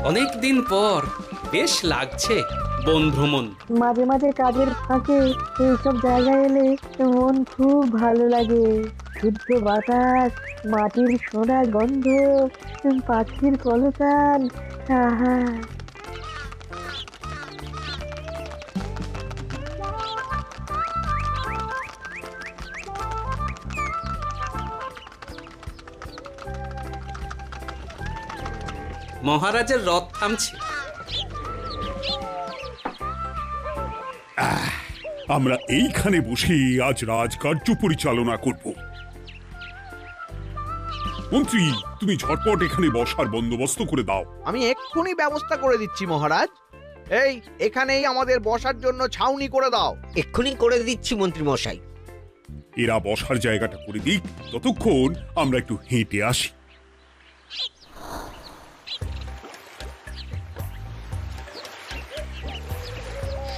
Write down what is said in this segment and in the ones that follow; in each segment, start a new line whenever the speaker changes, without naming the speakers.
অনেক দিন পর বেশ লাগছে বন ভ্রমণ।
মাঝে মাঝে কাজের ফাঁকে এইসব জায়গায় এলে মন খুব ভালো লাগে। শুদ্ধ বাতাস, মাটির সোনা গন্ধ, পাখির কলতান, আহা।
মহারাজের রথ থামছে।
আমরা এইখানে বসে আজ রাজকার্য পরিচালনা করব। মন্ত্রী, তুমি ঝটপট এখানে বসার বন্দোবস্ত করে দাও।
আমি এক্ষুনি ব্যবস্থা করে দিচ্ছি মহারাজ। এই এখানেই আমাদের বসার জন্য ছাউনি করে দাও।
এক্ষুনি করে দিচ্ছি মন্ত্রী মশাই।
এরা বসার জায়গাটা করে দিক, ততক্ষণ আমরা একটু হেঁটে আসি।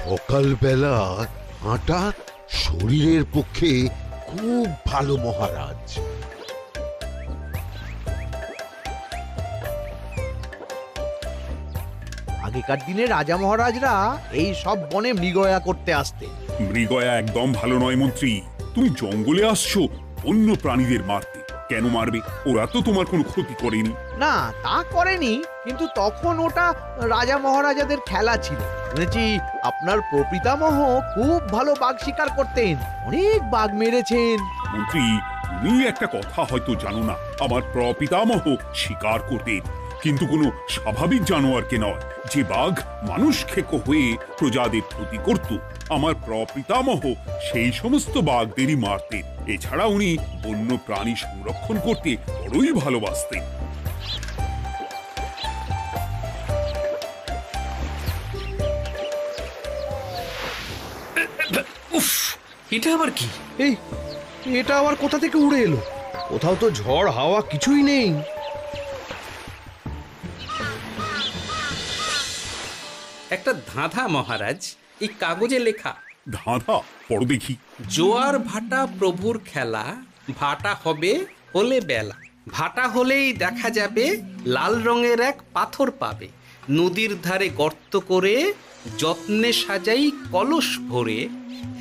সকালবেলা হাঁটা শরীরের পক্ষে খুব ভালো মহারাজ।
আগেকার দিনে রাজা মহারাজরা এই সব বনে মৃগয়া করতে আসতেন।
মৃগয়া একদম ভালো নয় মন্ত্রী। তুমি জঙ্গলে আসছো অন্য প্রাণীদের মারতে। কেন মারবে? ওরা তো তোমার কোনো ক্ষতি করেনি।
না, তা করেনি, কিন্তু তখন ওটা রাজা মহারাজাদের খেলা ছিল। শুনেছি আপনার প্রপিতামহ খুব ভালো বাঘ শিকার করতেন, অনেক বাঘ মেরেছেন।
মন্ত্রী, তুমি একটা কথা হয়তো জানো না। আমার প্রপিতামহ শিকার করতেন, কিন্তু কোনো স্বাভাবিক জানোয়ারকে নয়। যে বাঘ মানুষ খেকো হয়ে প্রজাদের ক্ষতি করত, আমার প্রপিতামহ সেই সমস্ত বাঘদেরই মারতেন। এছাড়া উনি বন্য প্রাণী সংরক্ষণ করতে বড়ই ভালোবাসতেন।
উফ, এটা আবার কি?
এই এটা আবার কোথা থেকে উড়ে এলো? কোথাও তো ঝড় হাওয়া কিছুই নেই।
একটা ধাঁধা মহারাজ, এই কাগজে লেখা।
ধাঁধা? পড়ো দেখি।
জোয়ার ভাটা প্রভুর খেলা, ভাটা হবে হলে বেলা। ভাটা হলেই দেখা যাবে লাল রঙের এক পাথর পাবে। নদীর ধারে গর্ত করে যত্নে সাজাই কলস ভরে।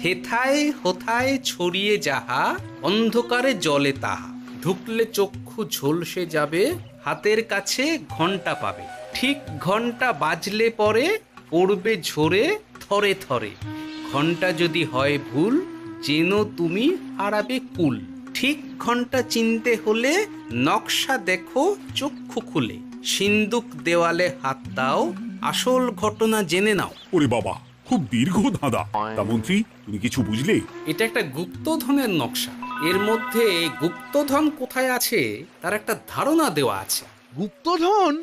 হেথায় হোথায় ছড়িয়ে যাহা, অন্ধকারে জলে তাহা। ঢুকলে চক্ষু ঝলসে যাবে, হাতের কাছে ঘন্টা পাবে। ঠিক ঘন্টা বাজলে পরে পড়বে ঝরে থরে থরে। ঘন্টা যদি হয় ভুল, যেন তুমি হারাবে কুল। ঠিক ঘন্টা চিনতে হলে নকশা দেখো চক্ষু খুলে। সিন্দুক দেওয়ালে হাত দাও, আসল ঘটনা জেনে নাও।
ওরে বাবা, খুব দীর্ঘ ধাঁধা। তা মন্ত্রী, তুমি কিছু বুঝলে?
এটা একটা গুপ্তধনের নকশা। এর মধ্যে গুপ্তধন কোথায় আছে তার একটা ধারণা দেওয়া আছে।
গুপ্তধন?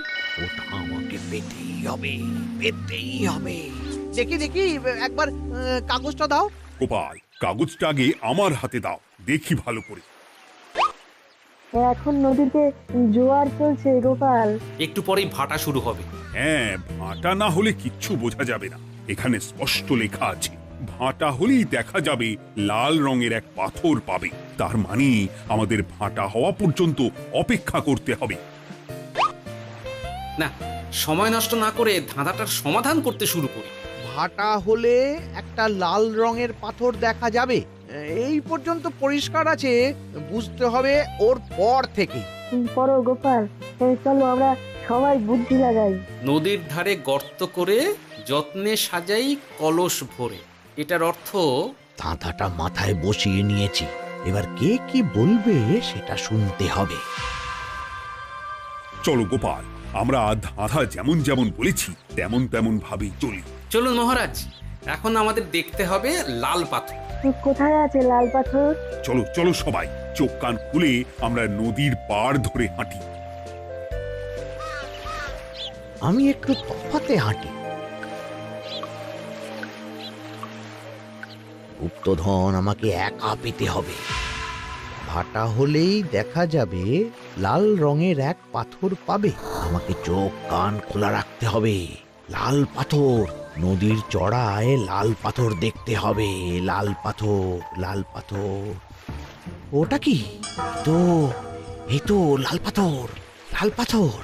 ওটা আমাকে পেতেই হবে, পেতেই হবে। দেখি দেখি, একবার কাগজটা দাও।
গোপাল, কাগজটা আগে আমার হাতে দাও, দেখি ভালো করে।
এখন নদীতে জোয়ার চলছে গোপাল।
একটু পরেই ভাটা শুরু হবে।
হ্যাঁ, ভাটা না হলে কিচ্ছু বোঝা যাবে না। এখানে স্পষ্ট লেখা আছে, ভাটা হলেই দেখা যাবে লাল রঙের এক পাথর পাবে। তার মানে আমাদের ভাটা হওয়া পর্যন্ত অপেক্ষা করতে হবে।
না, সময় নষ্ট না করে ধাঁধাটার সমাধান করতে শুরু করি।
ভাটা হলে একটা লাল রঙের পাথর দেখা যাবে, এই পর্যন্ত পরিষ্কার আছে। বুঝতে হবে ওর পর থেকে।
পড়ো গোপাল, চলো আমরা সবাই বুদ্ধি লাগাই।
নদীর ধারে গর্ত করে যত্নে সাজাই কলস ভরে। এটার অর্থ,
ধাঁধাটা মাথায় বসিয়ে নিয়েছি, এবার কে কি বলবে সেটা শুনতে হবে।
চলো গোপাল, আমরা ধাঁধা যেমন যেমন বলেছি তেমন তেমন ভাবেই চলি।
চলুন মহারাজ, এখন আমাদের দেখতে হবে লাল পাথর।
কোথায় আছে লাল পাথর?
চলো চলো সবাই, চোখ কান খুলে আমরা নদীর পাড় ধরে হাঁটি।
আমি একটু তফাতে হাঁটি। গুপ্তধন আমাকে একা পেতে হবে। ভাটা হলেই দেখা যাবে লাল রঙের এক পাথর পাবে। আমাকে চোখ কান খোলা রাখতে হবে। লাল পাথর, নদীর চড়ায় লাল পাথর দেখতে হবে। লাল পাথর, লাল পাথর। ওটা কি? এই তো লাল পাথর, লাল পাথর।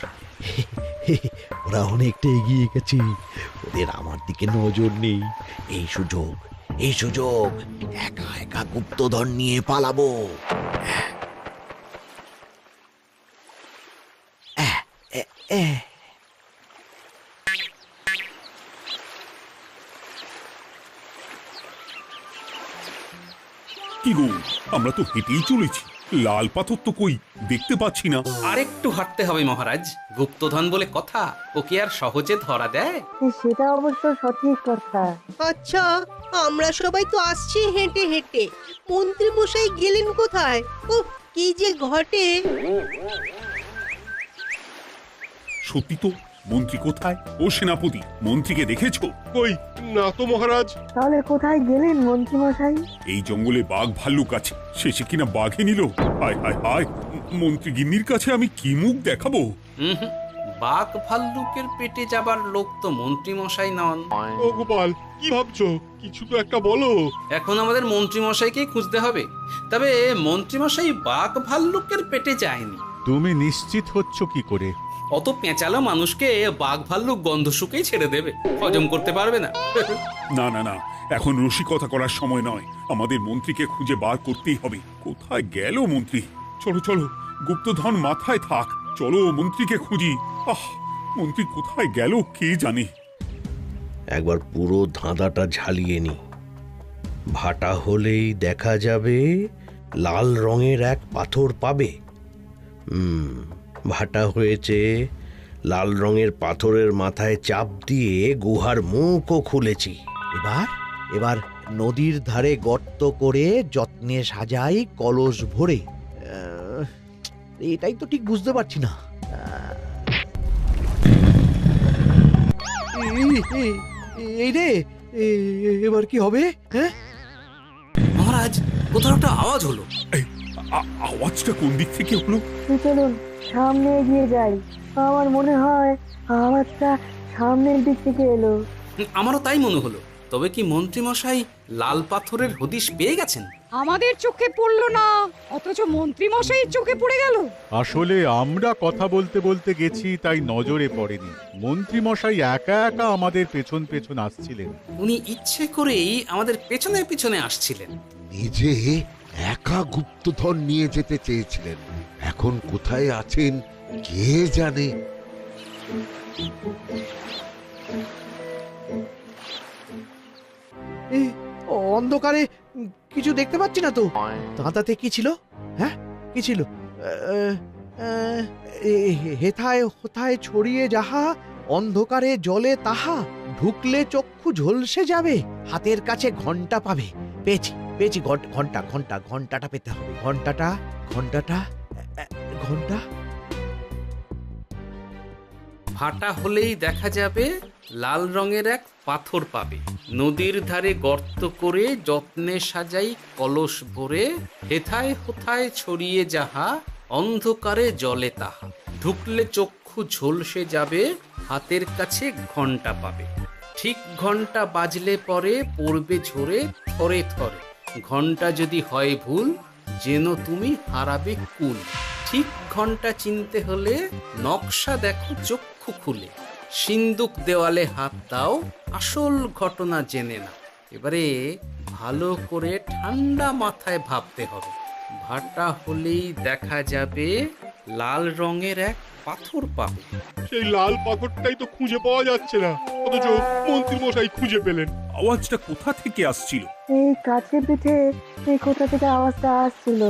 ওরা অনেকটা এগিয়ে গেছে, ওদের আমার দিকে নজর নেই। এই সুযোগ, এই সুযোগ, একা একা গুপ্তধন নিয়ে পালাবো। আহ, এ- এ।
কি গো, আমরা তো হেঁটেই চলেছি, লাল পাথর তো কই দেখতে পাচ্ছি না।
আরেকটু হাঁটতে হবে মহারাজ, গুপ্তধন বলে কথা, ওকে আর সহজে ধরা দেয়?
সেটা অবশ্য সঠিক কথা।
আচ্ছা, আমরা সবাই তো আসছি হেঁটে হেঁটে, মন্ত্রী মশাই গেলেন কোথায়? ও কি যে ঘটে!
সত্যি তো, মন্ত্রী কোথায়? ও সেনাপতি, মন্ত্রীকে দেখেছো?
কই, না তো মহারাজ।
তাহলে কোথায় গেলেন মন্ত্রী মশাই?
এই জঙ্গলে বাঘ ভাল্লুক আছে, শেষে কিনা বাঘে নিল। হায় হায় হায়, মন্ত্রী গিন্নির কাছে আমি কি মুখ দেখাবো?
হুম, বাঘ ভাল্লুকের পেটে যাবার লোক তো মন্ত্রী মশাই নন।
ও গোপাল, কি ভাবছো? কিছু তো একটা বলো।
এখন আমাদের মন্ত্রী মশাইকেই খুঁজতে হবে। তবে মন্ত্রী মশাই বাঘ ভাল্লুকের পেটে যায়নি।
তুমি নিশ্চিত হচ্ছ কি করে?
অত পেঁচালো মানুষকে বাঘ ভাল্লুক গন্ধ শুকেই ছেড়ে দেবে, হজম করতে পারবে না।
না না না, এখন রসিকতা করার সময় নয়, আমাদের মন্ত্রীকে খুঁজে বার করতেই হবে। কোথায় গেল মন্ত্রী? চলো চলো, গুপ্তধন মাথায় থাক, চলো মন্ত্রীকে খুঁজি। আহ, মন্ত্রী কোথায় গেল কে জানে।
একবার পুরো ধাঁধাটা ঝালিয়ে নি। ভাটা হলেই দেখা যাবে লাল রঙের এক পাথর পাবে। ভাটা হয়েছে, লাল রঙের পাথরের মাথায় চাপ দিয়ে গুহার মুখও খুলেছি। এবার এবার নদীর ধারে গর্ত করে যত্নে সাজাই কলস ভরে। এটাই তো ঠিক বুঝতে পারছি না। এই রে, এবার কি হবে? হ্যাঁ,
মহারাজ, কোথাও একটা আওয়াজ হলো।
এই, আওয়াজটা কোন দিক থেকে হলো?
চলুন সামনে এগিয়ে যাই। আমার মনে হয় আওয়াজটা সামনের দিক থেকে এলো।
আমারও তাই মনে হলো। তবে কি মন্ত্রী মশাই লাল পাথরের হদিশ পেয়ে গেছেন?
আমাদের চোখে পড়লো না, অথচ মন্ত্রী মশাইয়ের চোখে পড়ে গেল।
আসলে আমরা কথা বলতে বলতে গেছি, তাই নজরে পড়েনি। মন্ত্রী মশাই একা একা আমাদের পেছন পেছন আসছিলেন।
উনি ইচ্ছে করেই আমাদের পেছনে পেছনে আসছিলেন।
নিজে একা গুপ্তধন নিয়ে যেতে চেয়েছিলেন, এখন কোথায় আছেন কে জানে।
অন্ধকারে কিছু দেখতে পাচ্ছি না তো। ধাঁধাতে কি ছিল? হ্যাঁ, কি ছিল? হেথায় হোথায় ছড়িয়ে যাহা, অন্ধকারে জলে তাহা, ঢুকলে চক্ষু ঝলসে যাবে, হাতের কাছে ঘন্টা পাবে। পেয়েছি পেয়েছি, ঘন্টা ঘন্টা ঘন্টাটা পেতে হবে। ঘন্টাটা ঘন্টাটা ঘন্টা।
ভাটা হলেই দেখা যাবে লাল রঙের এক পাথর পাবে, নদীর ধারে গর্ত করে যত্নে সাজাই কলস ভরে, হেথায় হোথায় ছড়িয়ে যাহা, অন্ধকারে জলে তাহা, ঢুকলে চক্ষু ঝলসে যাবে, হাতের কাছে ঘন্টা পাবে। ঠিক ঘন্টা বাজলে পরে পড়বে ঝরে থরে থরে, ঘন্টা যদি হয় ভুল যেন তুমি হারাবে কুল। ঠিক ঘন্টা চিনতে হলে নকশা দেখো চক্ষু খুলে, সিন্দুক দেওয়ালে হাত দাও, আসল ঘটনা জেনে না। এবারে ভালো করে ঠান্ডা মাথায় ভাবতে হবে। ভাটা হলেই দেখা যাবে লাল রঙের এক পাথর পাবে।
সেই লাল পাথরটাই তো খুঁজে পাওয়া যাচ্ছে না, অথচ মন্ত্রী মশাই খুঁজে পেলেন।
আওয়াজটা কোথা থেকে আসছিল?
এই কাছে পিঠে এই কোথা থেকে আওয়াজটা আসছিল।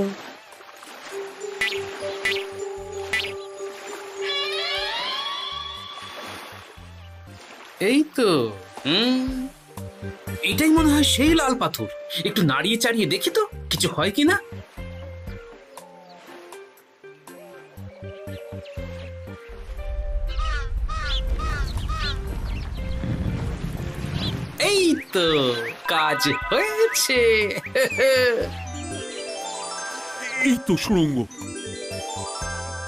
এই তো, এটাই মনে হয় সেই লাল পাথর। একটু নাড়িয়ে চাড়িয়ে দেখি তো কিছু হয় কিনা। এই তো, কাজ হয়েছে।
এই তো সুড়ঙ্গ।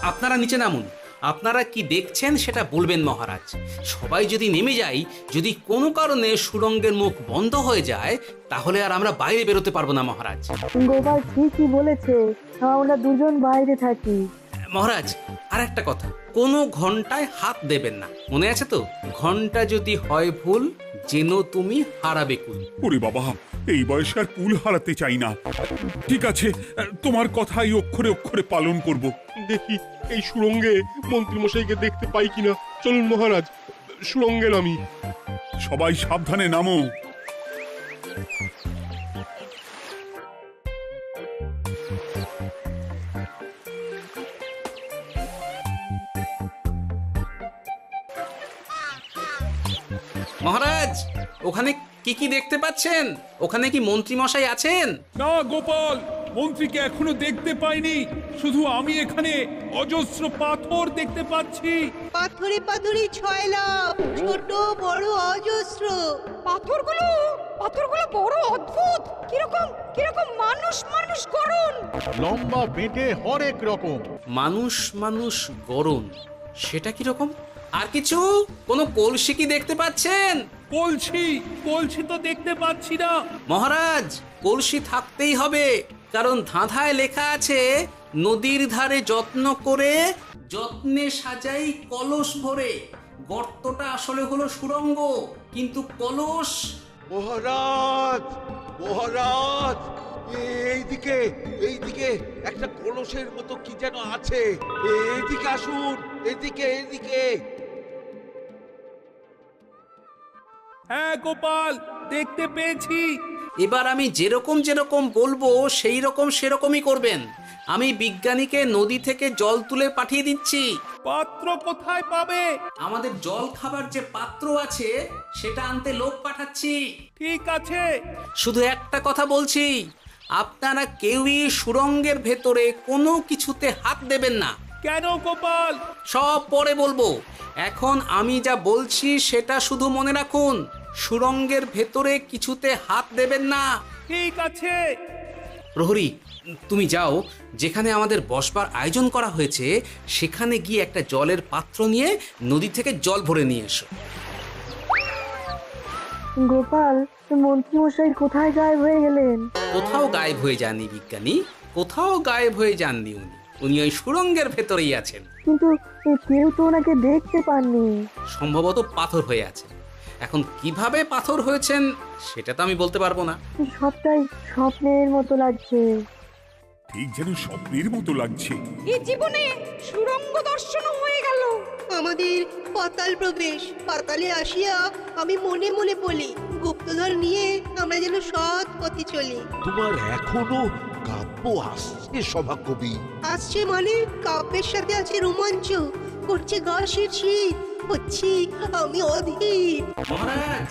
আপনারা নিচে নামুন। আপনারা কি দেখছেন সেটা বলবেন মহারাজ। সবাই যদি নেমে যাই, যদি কোনো কারণে সুড়ঙ্গের মুখ বন্ধ হয়ে যায়, তাহলে আর আমরা বাইরে বেরোতে পারবো না মহারাজ।
গোপাল ঠিকই বলেছে, আমরা দুজন বাইরে থাকি।
মহারাজ, আর একটা কথা, কোনো ঘন্টায় হাত দেবেন না, মনে আছে তো? ঘন্টা যদি হয় ভুল, যেন তুমি হারাবে কুল।
ওরে বাবা, এই বয়সে আর কুল হারাতে চাই না। ঠিক আছে, তোমার কথাই অক্ষরে অক্ষরে পালন করব।
দেখি এই সুরঙ্গে মন্ত্রীমশাইকে দেখতে পাই কিনা। চলুন মহারাজ, সুরঙ্গে নামি।
সবাই সাবধানে নামো।
মহারাজ, ওখানে কি কি দেখতে পাচ্ছেন? ওখানে কি মন্ত্রী মশাই আছেন?
না গোপাল, মন্ত্রীকে এখনো দেখতে পাইনি। শুধু আমি এখানে অজস্র পাথর দেখতে পাচ্ছি।
পাথরে পাথরে ছয়লাভ, ছোট বড় অজস্র।
পাথরগুলো বড় অদ্ভুত, কিরকম কিরকম মানুষ মানুষ গড়ন।
লম্বা বেঁটে হরেক রকম।
মানুষ মানুষ গরম, সেটা কি রকম? আর কিছু? কোনো কলসি কি দেখতে পাচ্ছেন?
কলসি তো দেখতে পাচ্ছি না।
মহারাজ, কলসি থাকতেই হবে, কারণ ধাঁধায় লেখা আছে নদীর ধারে যত্ন করে যত্নে সাজাই কলস ভরে। গর্তটা আসলে হলো সুড়ঙ্গ, কিন্তু কলস।
মহারাজ, মহারাজ, এইদিকে এইদিকে একটা কলসের মতো কি যেন আছে। এইদিকে আসুন, এদিকে এদিকে।
হ্যাঁ গোপাল, দেখতে পেয়েছি।
এবার আমি যেরকম যেরকম বলবো সেই রকম সেরকমই করবেন। আমি বিজ্ঞানীকে নদী থেকে জল তুলে পাঠিয়ে দিচ্ছি।
পাত্র কোথায় পাবে?
আমাদের জল খাবার যে পাত্র আছে সেটা আনতে লোক পাঠাচ্ছি।
ঠিক আছে।
শুধু একটা কথা বলছি, আপনারা কেউই সুড়ঙ্গের ভেতরে কোনো কিছুতে হাত দেবেন না।
কেন গোপাল?
সব পরে বলবো, এখন আমি যা বলছি সেটা শুধু মনে রাখুন। সুড়ঙ্গের ভেতরে কিছুতে হাত দেবেন না।
ঠিক আছে।
প্রহরী, তুমি যাও, যেখানে আমাদের বসবার আয়োজন করা হয়েছে সেখানে গিয়ে একটা জলের পাত্র নিয়ে নদী থেকে জল ভরে নিয়ে এসো।
গোপাল, মন্ত্রীমশাই কোথায় গায়েব হয়ে গেলেন?
কোথাও গায়েব হয়ে যাননি বিজ্ঞানী, কোথাও গায়েব হয়ে যাননি উনি। উনি ওই সুড়ঙ্গের ভেতরেই আছেন।
কিন্তু কেউ তো ওনাকে দেখতে পাননি।
সম্ভবত পাথর হয়ে আছে। এখন কিভাবে পাথর হয়েছেন সেটা তো আমি বলতে পারবো না।
সবটাই স্বপ্নের মতো লাগছে।
ঠিক যেন স্বপ্নের মতো লাগছে।
এই জীবনে সুরঙ্গ দর্শন হয়ে গেল।
আমাদের পাতাল প্রবেশ। পাতালে আসিয়া আমি মনে মনে বলি, গুপ্তধন নিয়ে আমরা যেন সৎ পথে চলি।
তোমার এখনো কাব্য আসছে সভাকবি?
আসছে মানে কাব্যের সাথে আছে রোমাঞ্চ, করছে গা শীত, হচ্ছি আমি অধীর।
মহারাজ,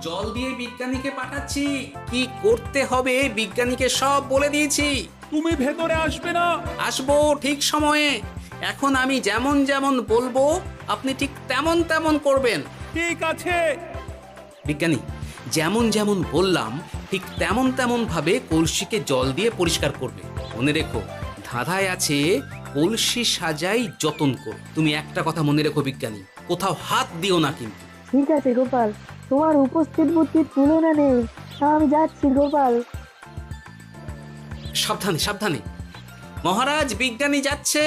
জল দিয়ে বিজ্ঞানীকে পাঠাচ্ছি। কি করতে হবে বিজ্ঞানীকে সব বলে দিয়েছি।
তুমি ভেতরে আসবে না?
আসবো ঠিক সময়ে। এখন আমি যেমন যেমন বলবো আপনি ঠিক তেমন তেমন করবেন।
ঠিক আছে।
বিজ্ঞানী, যেমন যেমন বললাম ঠিক তেমন তেমন ভাবে কলসিকে জল দিয়ে পরিষ্কার করবে। মনে রেখো, ধাঁধায় আছে কলসি সাজাই যতন কর। তুমি একটা কথা মনে রেখো বিজ্ঞানী, কোথাও হাত দিও না কিন্তু।
ঠিক আছে গোপাল, তোমার উপস্থিত বুদ্ধির তুলনা নেই। আমি যাচ্ছি গোপাল।
সাবধানে সাবধানে। মহারাজ, বিজ্ঞানী যাচ্ছে।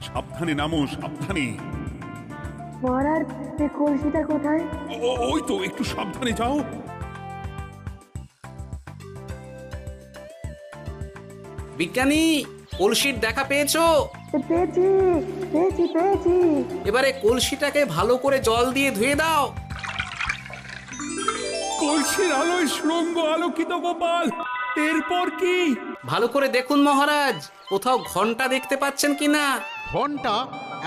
সাবধানে নামো, সাবধানে।
মহারাজ, এই কলসিটা কোথায়?
ওই তো, একটু সাবধানে যাও।
বিজ্ঞানী, কলসির দেখা পেয়েছো?
পেয়েছি পেয়েছি পেয়েছি।
এবারে কলসিটাকে ভালো করে জল দিয়ে ধুয়ে দাও।
কলসির আলোয় সুড়ঙ্গ আলোকিত গোপাল। এরপর কি?
ভালো করে দেখুন মহারাজ, কোথাও ঘন্টা দেখতে পাচ্ছেন কিনা।
ঘন্টা?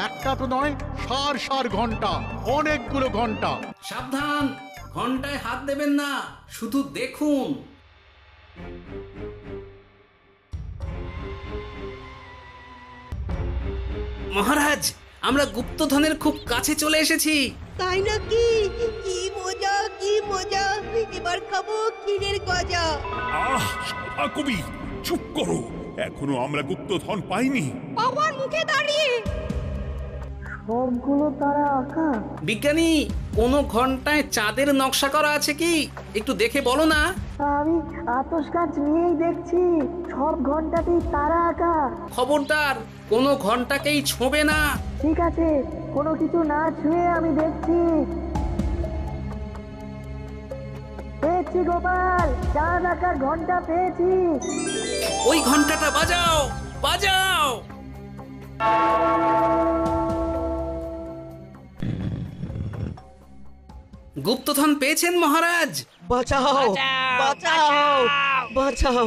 একটা তো নয়, সার সার ঘন্টা, অনেকগুলো ঘন্টা।
সাবধান, ঘন্টায় হাত দেবেন না, শুধু দেখুন। মহারাজ, আমরা গুপ্তধনের খুব কাছে চলে এসেছি।
তাই নাকি? কি মজা কি মজা, এবার খাবো ক্ষীরের গজা।
আহ, সভাকবি চুপ করো। এখনো আমরা গুপ্তধন পাইনি।
পাওয়ার মুখে দাঁড়িয়ে।
সবগুলো তারা আঁকা।
বিজ্ঞানী, কোনো ঘন্টায় চাঁদের নকশা করা আছে কি? একটু দেখে বলো না।
আমি আতস কাজ নিয়েই দেখছি, সব ঘন্টাতেই তারা আঁকা।
খবরদার, কোনো ঘন্টাকেই ছোঁবে না।
ঠিক আছে, কোনো কিছু না ছুঁয়ে আমি দেখছি। পেয়েছি গোপাল, চাঁদ আঁকার ঘন্টা পেয়েছি।
ওই ঘন্টাটা বাজাও, বাজাও। গুপ্তধন পেয়েছেন মহারাজ?
বাঁচাও, বাঁচাও, বাঁচাও।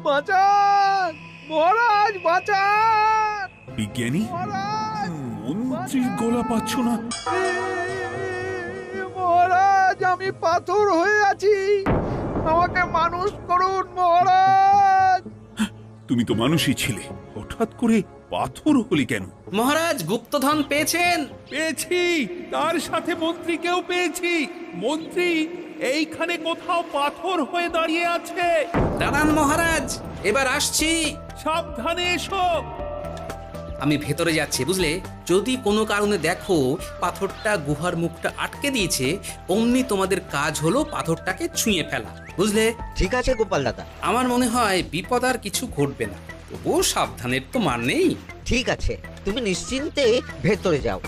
বাঁচান মহারাজ, বাঁচান
বিজ্ঞানী,
মহারাজ,
মন্ত্রীর গলা পাচ্ছ না?
মহারাজ, আমি পাথর হয়ে আছি, আমাকে মানুষ করুন মহারাজ।
তুমি তো মানুষই ছিলে, হঠাৎ করে পাথর হলি কেন?
মহারাজ, গুপ্তধন পেয়েছেন?
পেয়েছি, তার সাথে মন্ত্রীকেও পেয়েছি। মন্ত্রী এইখানে কোথাও পাথর হয়ে দাঁড়িয়ে আছে।
দাঁড়ান মহারাজ, এবার আসছি।
সাবধানে এসো।
আমি ভেতরে যাচ্ছি, বুঝলে? যদি কোনো কারণে দেখো পাথরটা গুহার মুখটা আটকে দিয়েছে, অমনি তোমাদের কাজ হলো পাথরটাকে ছুঁয়ে ফেলা, বুঝলে?
ঠিক আছে গোপাল দাদা।
আমার মনে হয় বিপদ আর কিছু ঘটবে না, তবুও সাবধানের তো মান নেই।
ঠিক আছে, তুমি নিশ্চিন্তে ভেতরে যাও।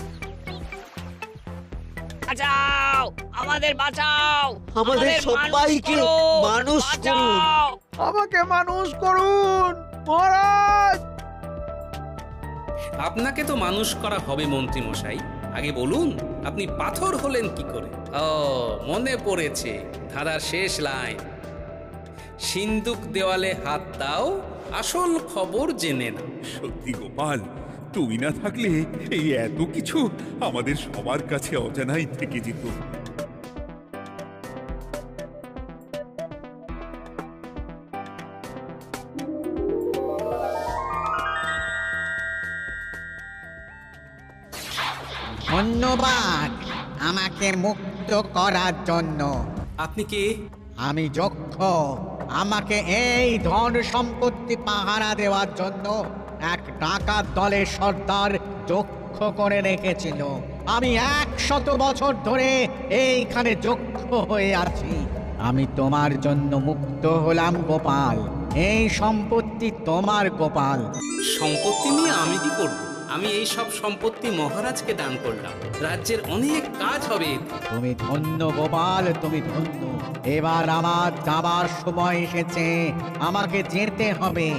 বাঁচাও, আমাদের বাঁচাও,
আমাদের সবাইকে মানুষ করুন।
আমাকে মানুষ করুন মহারাজ।
আপনাকে তো মানুষ করা হবে মন্ত্রী মশাই। আগে বলুন, আপনি পাথর হলেন কি করে? ও, মনে পড়েছে, ধাঁধার শেষ লাইন। সিন্দুক দেওয়ালে হাত দাও, আসল খবর জেনে নাও।
সত্যি গোপাল, তুমি না থাকলে এই এত কিছু আমাদের সবার কাছে অজানাই থেকে যেত।
ধন্যবাদ আমাকে মুক্ত করার জন্য।
আপনি কে?
আমি যক্ষ। আমাকে এই ধন সম্পত্তি পাহারা দেওয়ার জন্য এক ডাকাত দলের সর্দার যক্ষ করে রেখেছিল। আমি 100 বছর ধরে এইখানে যক্ষ হয়ে আছি। আমি তোমার জন্য মুক্ত হলাম গোপাল। এই সম্পত্তি তোমার গোপাল।
সম্পত্তি নিয়ে আমি কি করব? আমি এই সব সম্পত্তি মহারাজকে দান করলাম, রাজ্যের অনেক কাজ হবে।
তুমি ধন্য গোপাল, তুমি ধন্য। এবার আমার যাবার সময় এসেছে, আমাকে যেতে হবে।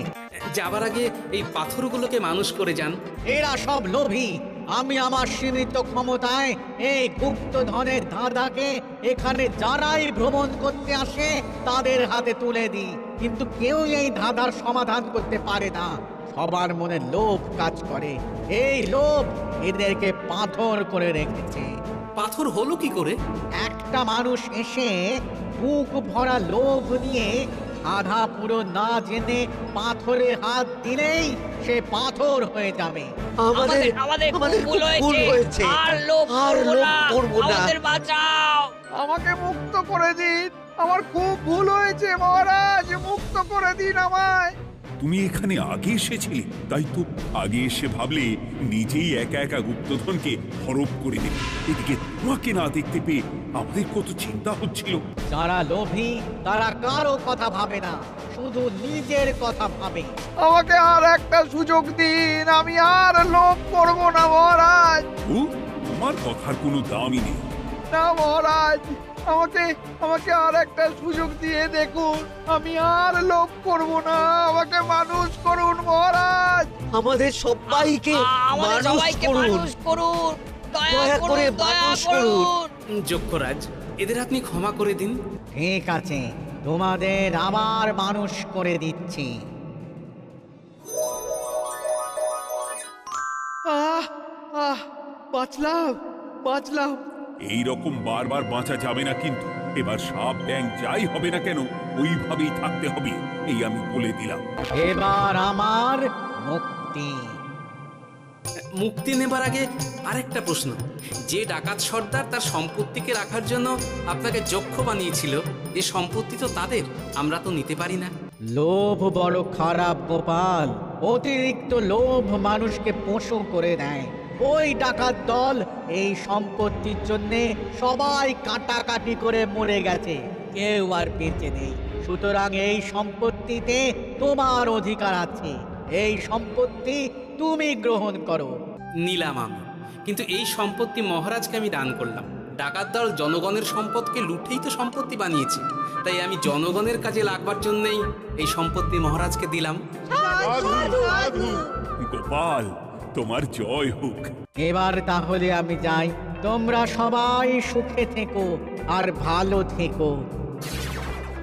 যাবার আগে এই পাথরগুলোকে মানুষ করে যান।
এরা সব লোভী। আমি আমার সীমিত ক্ষমতায় এই গুপ্ত ধনের ধাঁধাকে এখানে যারাই ভ্রমণ করতে আসে তাদের হাতে তুলে দিই, কিন্তু কেউ এই ধাঁধার সমাধান করতে পারে না। সবার মনে লোভ কাজ করে, এই লোভ এদেরকে পাথর করে রেখেছে।
পাথর হলো কি করে?
একটা মানুষ এসে বুক ভরা লোভ নিয়ে আধা পুরো না জেনে পাথরে হাত দিলেই সে পাথর হয়ে যাবে।
আমাদের
ভুল হয়েছে, আর লোভ করব না, আমাদের বাঁচাও।
আমাকে মুক্ত করে দিন, আমার খুব ভুল হয়েছে মহারাজ, মুক্ত করে দিন আমায়।
তুমি এখানে আগে এসেছিলে, তাই তো আগে এসে ভাবলে নিজেই একা একা গুপ্তধনকে হরপ করে দেবে। এদিকে তোমাকে না দেখতে পেয়ে আমাদের কত চিন্তা হচ্ছিল।
যারা লোভী তারা কারো কথা ভাবে না, শুধু নিজের কথা ভাবে।
আমাকে আর একটা সুযোগ দিন, আমি আর লোভ করব না মহারাজ।
তোমার কথার কোনো দামই নেই।
না মহারাজ, আমাকে আর একটা সুযোগ দিয়ে দেখুন, আমি আর লোভ করব না, আমাকে মানুষ করুন মহারাজ।
আমাদের সবাইকে মানুষ করুন, দয়া করে মানুষ করুন।
যক্ষরাজ, এদের আপনি ক্ষমা করে দিন।
ঠিক আছে, তোমাদের আবার মানুষ করে দিচ্ছি।
বাঁচলাম।
এই রকম বারবার বাঁচা যাবে না, কিন্তু এবার সাপ ব্যাং যাই হবে না কেন ওইভাবেই থাকতে হবে, এই আমি বলে দিলাম।
এবার আমার মুক্তি।
মুক্তি নেবার আগে আরেকটা প্রশ্ন, যে ডাকাত সর্দার তার সম্পত্তিকে রাখার জন্য আপনাকে যক্ষ বানিয়েছিল, এই সম্পত্তি তো তাদের, আমরা তো নিতে পারি না।
লোভ বড় খারাপ গোপাল, অতিরিক্ত লোভ মানুষকে পশু করে দেয়। ওই ডাকাত দল এই সম্পত্তির জন্য সবাই কাটাকাটি করে মরে গেছে, কেউ আর বেঁচে নেই। সুতরাং এই সম্পত্তিতে তোমার অধিকার আছে, এই সম্পত্তি তুমি গ্রহণ করো।
নিলাম আমি, কিন্তু এই সম্পত্তি মহারাজকে আমি দান করলাম। ডাকাত দল জনগণের সম্পদকে লুঠেই তো সম্পত্তি বানিয়েছে, তাই আমি জনগণের কাজে লাগবার জন্যই এই সম্পত্তি মহারাজকে দিলাম।
গোপাল, তোমার জয় হোক।
এবার তাহলে আমি যাই, তোমরা সবাই সুখে থেকো আর ভালো থেকো।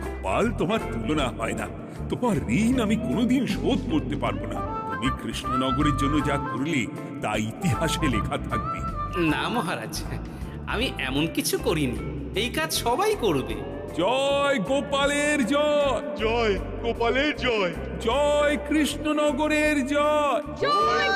গোপাল, তোমার তুলনা হয় না। তোমার ঋণ আমি কোনোদিন শোধ করতে পারবো না। তুমি কৃষ্ণনগরের জন্য যা করলে তা ইতিহাসে লেখা থাকবে।
না মহারাজ, আমি এমন কিছু করিনি, এই কাজ সবাই করবে।
জয় গোপালের জয়,
জয় গোপালের জয়।
জয় কৃষ্ণনগরের জয়।
জয়